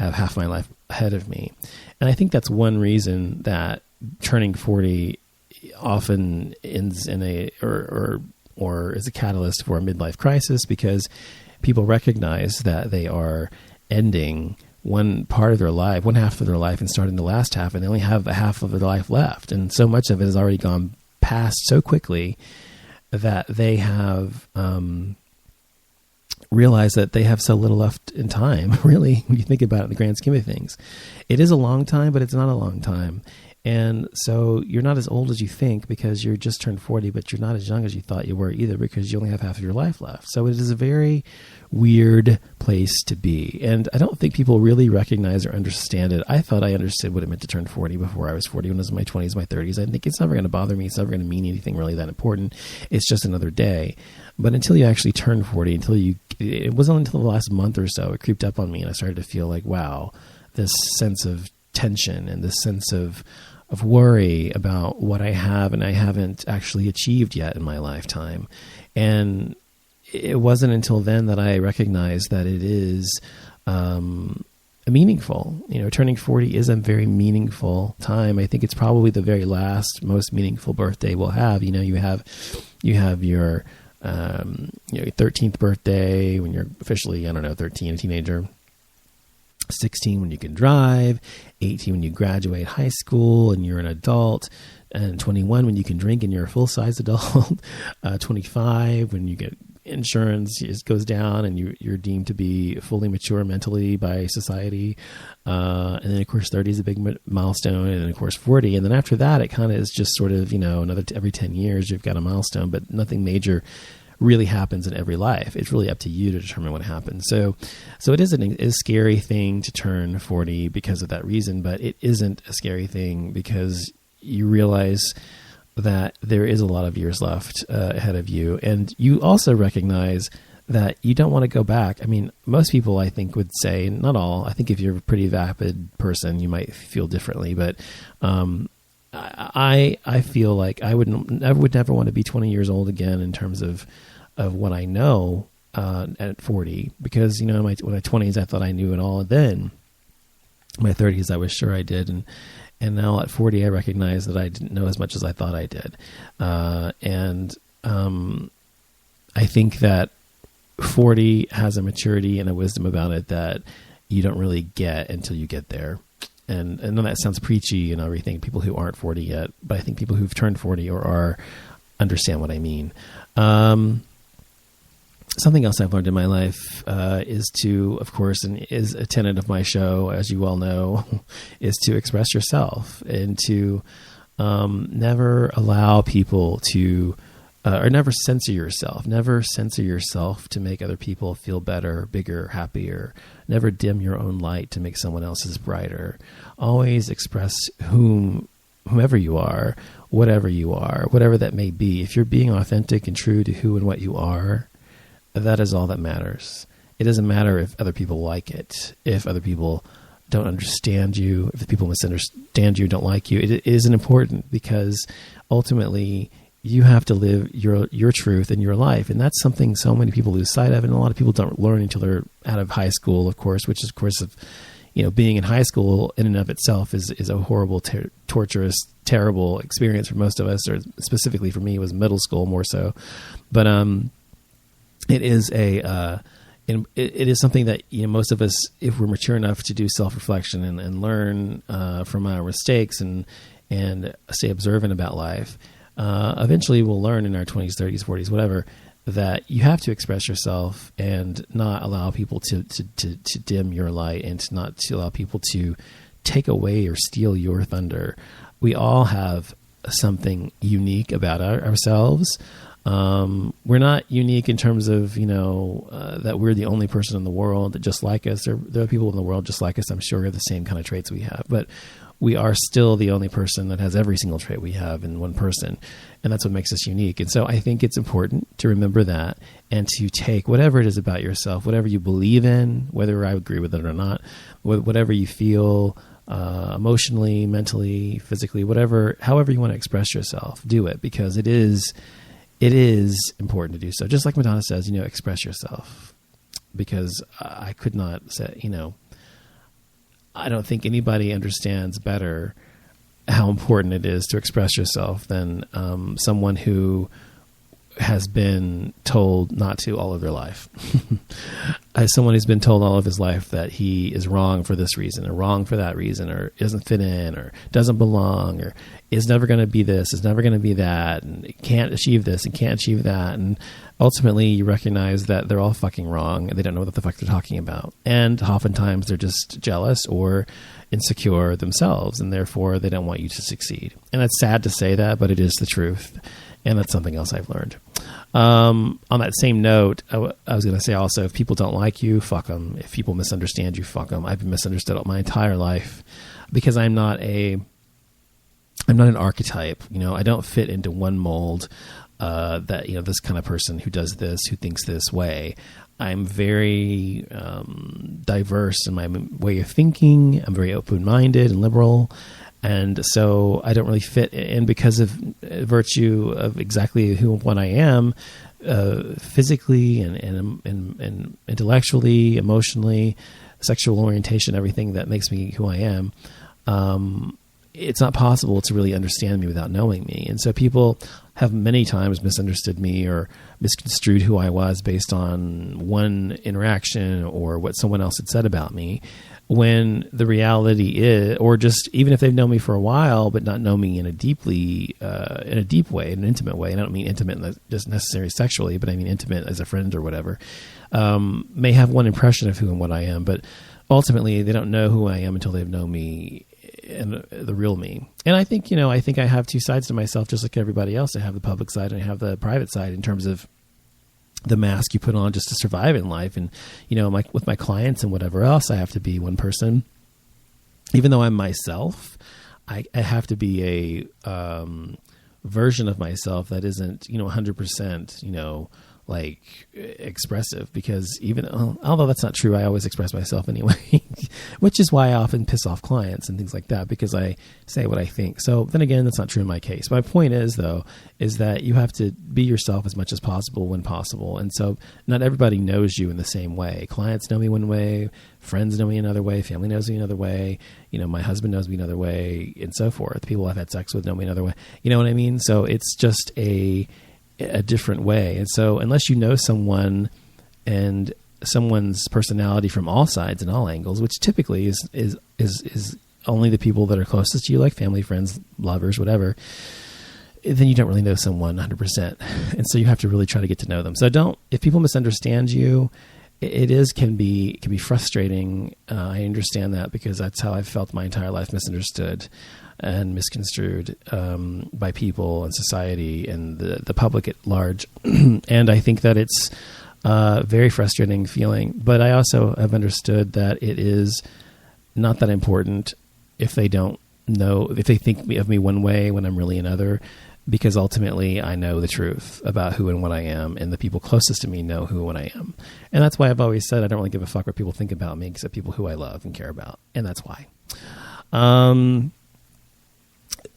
have half my life ahead of me. And I think that's one reason that turning 40 often ends in or is a catalyst for a midlife crisis, because people recognize that they are ending one part of their life, one half of their life, and starting the last half, and they only have a half of their life left. And so much of it has already gone past so quickly that they have realized that they have so little left in time, really, when you think about it in the grand scheme of things. It is a long time, but it's not a long time. And so you're not as old as you think because you're just turned 40, but you're not as young as you thought you were either because you only have half of your life left. So it is a very weird place to be. And I don't think people really recognize or understand it. I thought I understood what it meant to turn 40 before I was 40, when I was in my 20s, my 30s. I think it's never going to bother me. It's never going to mean anything really that important. It's just another day. But until you actually turn 40, it wasn't until the last month or so, it creeped up on me and I started to feel like, wow, this sense of tension and this sense of worry about what I have and I haven't actually achieved yet in my lifetime. And it wasn't until then that I recognized that it is meaningful. Turning 40 is a very meaningful time. I think it's probably the very last, most meaningful birthday we'll have. You have your 13th birthday when you're officially, 13, a teenager. 16 when you can drive, 18 when you graduate high school and you're an adult, and 21 when you can drink and you're a full-size adult, 25 when you get insurance, it goes down and you're deemed to be fully mature mentally by society, and then of course 30 is a big milestone, and then of course 40, and then after that it kind of is just sort of another every 10 years you've got a milestone, but nothing major really happens in every life. It's really up to you to determine what happens. So it is a scary thing to turn 40 because of that reason, but it isn't a scary thing because you realize that there is a lot of years left ahead of you. And you also recognize that you don't want to go back. I mean, most people I think would say, not all, I think if you're a pretty vapid person, you might feel differently, but I feel like I would never want to be 20 years old again in terms of what I know at 40, because when my 20s I thought I knew it all. Then in my 30s I was sure I did, and now at 40 I recognize that I didn't know as much as I thought I did, and I think that 40 has a maturity and a wisdom about it that you don't really get until you get there. And I know that sounds preachy and everything, people who aren't 40 yet, but I think people who've turned 40 or are understand what I mean. Something else I've learned in my life is to, of course, and is a tenet of my show, as you well know, is to express yourself and to never allow people to, or never censor yourself. Never censor yourself to make other people feel better, bigger, happier. Never dim your own light to make someone else's brighter. Always express whomever you are, whatever that may be. If you're being authentic and true to who and what you are, that is all that matters. It doesn't matter if other people like it, if other people don't understand you, if the people misunderstand you, don't like you. It isn't important, because ultimately you have to live your truth in your life. And that's something so many people lose sight of. And a lot of people don't learn until they're out of high school, of course, which is, of course, being in high school in and of itself is a horrible, torturous, terrible experience for most of us, or specifically for me, it was middle school more so. But, it is it is something that most of us, if we're mature enough to do self-reflection and learn from our mistakes and stay observant about life, eventually we'll learn in our 20s, 30s, 40s, whatever, that you have to express yourself and not allow people to dim your light, and not to allow people to take away or steal your thunder. We all have something unique about ourselves. We're not unique in terms of, that we're the only person in the world that just like us. There are people in the world just like us, I'm sure, have the same kind of traits we have, but we are still the only person that has every single trait we have in one person. And that's what makes us unique. And so I think it's important to remember that, and to take whatever it is about yourself, whatever you believe in, whether I agree with it or not, whatever you feel, emotionally, mentally, physically, however you want to express yourself, do it, because it is important to do so. Just like Madonna says, express yourself, because I could not say, I don't think anybody understands better how important it is to express yourself than someone who has been told not to all of their life. As someone who's been told all of his life that he is wrong for this reason or wrong for that reason, or doesn't fit in or doesn't belong, or is never going to be this, is never going to be that, and can't achieve this and can't achieve that. And ultimately you recognize that they're all fucking wrong and they don't know what the fuck they're talking about. And oftentimes they're just jealous or insecure themselves, and therefore they don't want you to succeed. And it's sad to say that, but it is the truth. And that's something else I've learned. On that same note, I was going to say also, if people don't like you, fuck them. If people misunderstand you, fuck them. I've been misunderstood all my entire life because I'm not an archetype. I don't fit into one mold, that, this kind of person who does this, who thinks this way. I'm very diverse in my way of thinking. I'm very open-minded and liberal. And so I don't really fit in because of virtue of exactly what I am, physically and intellectually, emotionally, sexual orientation, everything that makes me who I am. It's not possible to really understand me without knowing me. And so people have many times misunderstood me or misconstrued who I was based on one interaction or what someone else had said about me, when the reality is, or just even if they've known me for a while but not know me in a deep way, in an intimate way, and I don't mean intimate just necessarily sexually, but I mean intimate as a friend or whatever, may have one impression of who and what I am, but ultimately they don't know who I am until they've known me and the real me. And I think I have two sides to myself, just like everybody else. I have the public side and I have the private side in terms of the mask you put on just to survive in life. And, with my clients and whatever else, I have to be one person. Even though I'm myself, I have to be a version of myself that isn't, 100%, like expressive, because even although that's not true, I always express myself anyway, which is why I often piss off clients and things like that, because I say what I think. So then again, that's not true in my case. My point is that you have to be yourself as much as possible when possible. And so not everybody knows you in the same way. Clients know me one way, friends know me another way, family knows me another way, my husband knows me another way, and so forth. People I've had sex with know me another way. You know what I mean? So it's just a different way. And so unless you know someone and someone's personality from all sides and all angles, which typically is only the people that are closest to you, like family, friends, lovers, whatever, then you don't really know someone 100%. And so you have to really try to get to know them. So if people misunderstand you, it can be frustrating. I understand that because that's how I've felt my entire life, misunderstood and misconstrued by people and society and the public at large. And I think that it's a very frustrating feeling. But I also have understood that it is not that important if they don't know, if they think of me one way when I'm really another, because ultimately I know the truth about who and what I am, and the people closest to me know who and what I am. And that's why I've always said I don't really give a fuck what people think about me, except people who I love and care about. And that's why.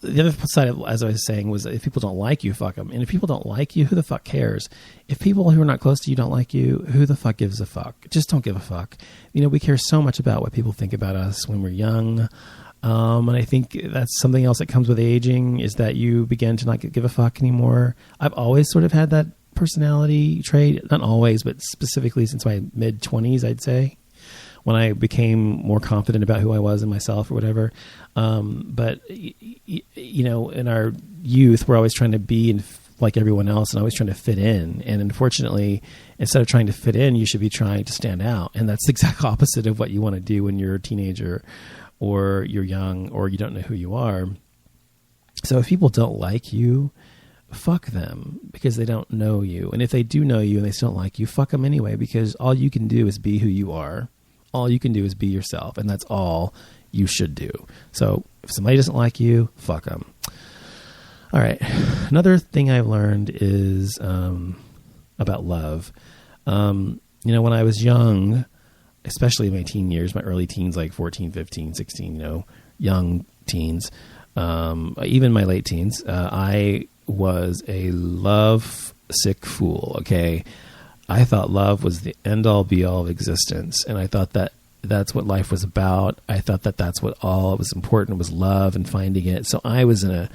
The other side, as I was saying, was if people don't like you, fuck them. And if people don't like you, who the fuck cares? If people who are not close to you don't like you, who the fuck gives a fuck? Just don't give a fuck. We care so much about what people think about us when we're young. And I think that's something else that comes with aging, is that you begin to not give a fuck anymore. I've always sort of had that personality trait. Not always, but specifically since my mid-20s, I'd say, when I became more confident about who I was and myself or whatever. But in our youth, we're always trying to be like everyone else and always trying to fit in. And unfortunately, instead of trying to fit in, you should be trying to stand out. And that's the exact opposite of what you want to do when you're a teenager or you're young or you don't know who you are. So if people don't like you, fuck them, because they don't know you. And if they do know you and they still don't like you, fuck them anyway, because all you can do is be who you are. All you can do is be yourself, and that's all you should do. So if somebody doesn't like you, fuck them. All right. Another thing I've learned is about love. When I was young, especially in my teen years, my early teens, like 14, 15, 16, young teens, even my late teens, I was a love-sick fool, okay? I thought love was the end-all, be-all of existence, and I thought that that's what life was about. I thought that that's what all was important was love and finding it. So I was in a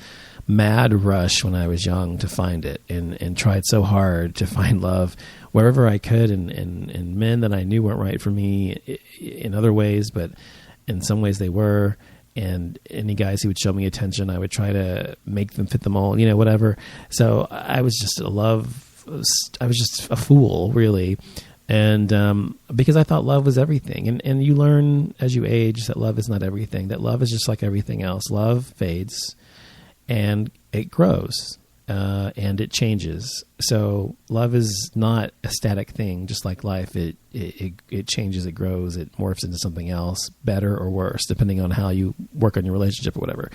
mad rush when I was young to find it, and tried so hard to find love wherever I could, and men that I knew weren't right for me in other ways, but in some ways they were. And any guys who would show me attention, I would try to make them fit the mold, whatever. So I was just I was just a fool, really. And because I thought love was everything. And you learn as you age that love is not everything, that love is just like everything else. Love fades and it grows and it changes. So love is not a static thing, just like life. It changes, it grows, it morphs into something else, better or worse, depending on how you work on your relationship or whatever.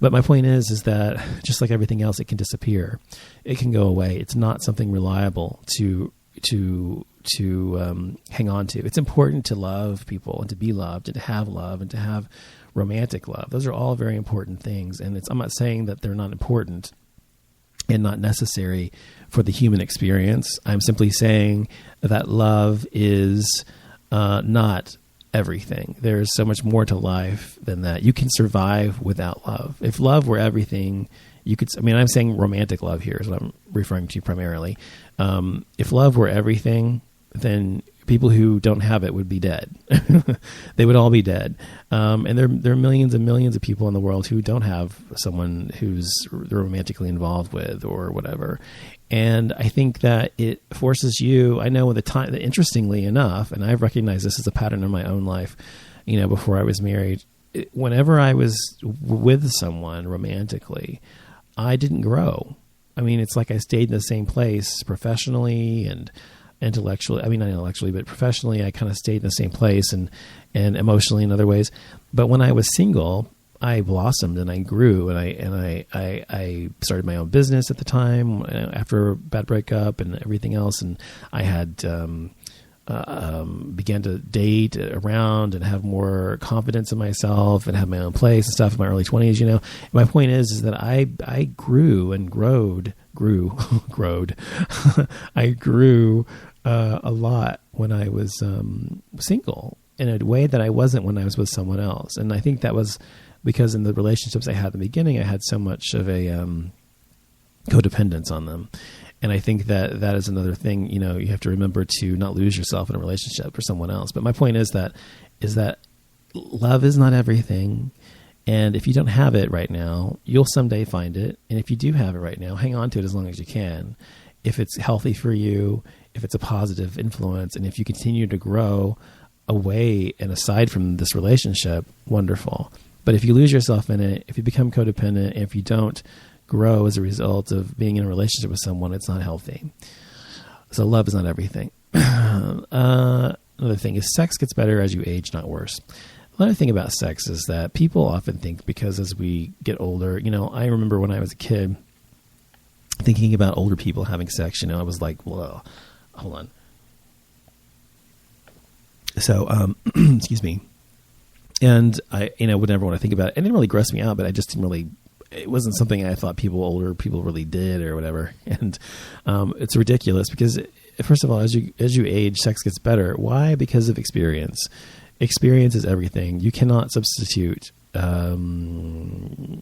But my point is that just like everything else, it can disappear. It can go away. It's not something reliable to hang on to. It's important to love people and to be loved and to have romantic love. Those are all very important things. And I'm not saying that they're not important and not necessary for the human experience. I'm simply saying that love is not everything. There's so much more to life than that. You can survive without love. If love were everything, I'm saying romantic love here is what I'm referring to primarily. If love were everything, then people who don't have it would be dead. They would all be dead. And there are millions and millions of people in the world who don't have someone who's they're romantically involved with or whatever. And I think that it forces you, I know interestingly enough, and I've recognized this as a pattern in my own life, before I was married, whenever I was with someone romantically, I didn't grow. I mean, it's like I stayed in the same place professionally and intellectually. I mean, not intellectually, but professionally, I kind of stayed in the same place and emotionally in other ways. But when I was single, I blossomed and I grew, and I started my own business at the time after a bad breakup and everything else. And I had began to date around and have more confidence in myself and have my own place and stuff in my early 20s. And my point is that I grew and growed. I grew a lot when I was single in a way that I wasn't when I was with someone else. And I think that was because in the relationships I had in the beginning, I had so much of a codependence on them. And I think that is another thing, you have to remember to not lose yourself in a relationship for someone else. But my point is that love is not everything. And if you don't have it right now, you'll someday find it. And if you do have it right now, hang on to it as long as you can. If it's healthy for you, if it's a positive influence, and if you continue to grow away and aside from this relationship, wonderful. But if you lose yourself in it, if you become codependent, and if you don't grow as a result of being in a relationship with someone, it's not healthy. So love is not everything. Another thing is sex gets better as you age, not worse. Another thing about sex is that people often think because as we get older, I remember when I was a kid thinking about older people having sex, I was like, whoa, hold on. So, excuse me. And I, would never want to think about it. It didn't really gross me out, but I just didn't really, it wasn't something I thought older people really did or whatever. And it's ridiculous because first of all, as you age, sex gets better. Why? Because of experience. Experience is everything. You cannot substitute. And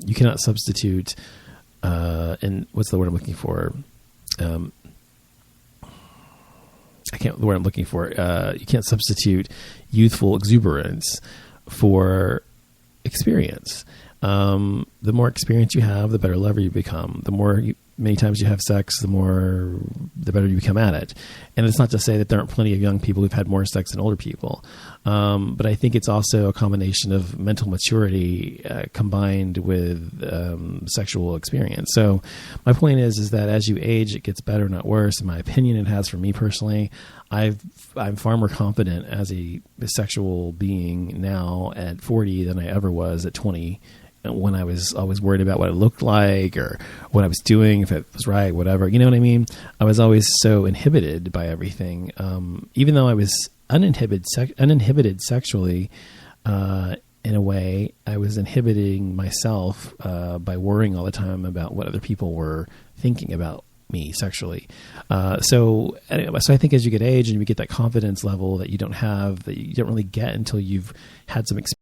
what's the word I'm looking for? The word I'm looking for. You can't substitute youthful exuberance for experience. The more experience you have, the better lover you become. The many times you have sex, the better you become at it. And it's not to say that there aren't plenty of young people who've had more sex than older people. But I think it's also a combination of mental maturity combined with sexual experience. So my point is that as you age, it gets better, not worse. In my opinion, it has for me personally. I'm far more confident as a sexual being now at 40 than I ever was at 20, when I was always worried about what it looked like or what I was doing, if it was right, whatever. You know what I mean? I was always so inhibited by everything. Even though I was uninhibited sexually, in a way, I was inhibiting myself by worrying all the time about what other people were thinking about me sexually. So I think as you get age and you get that confidence level that you don't really get until you've had some experience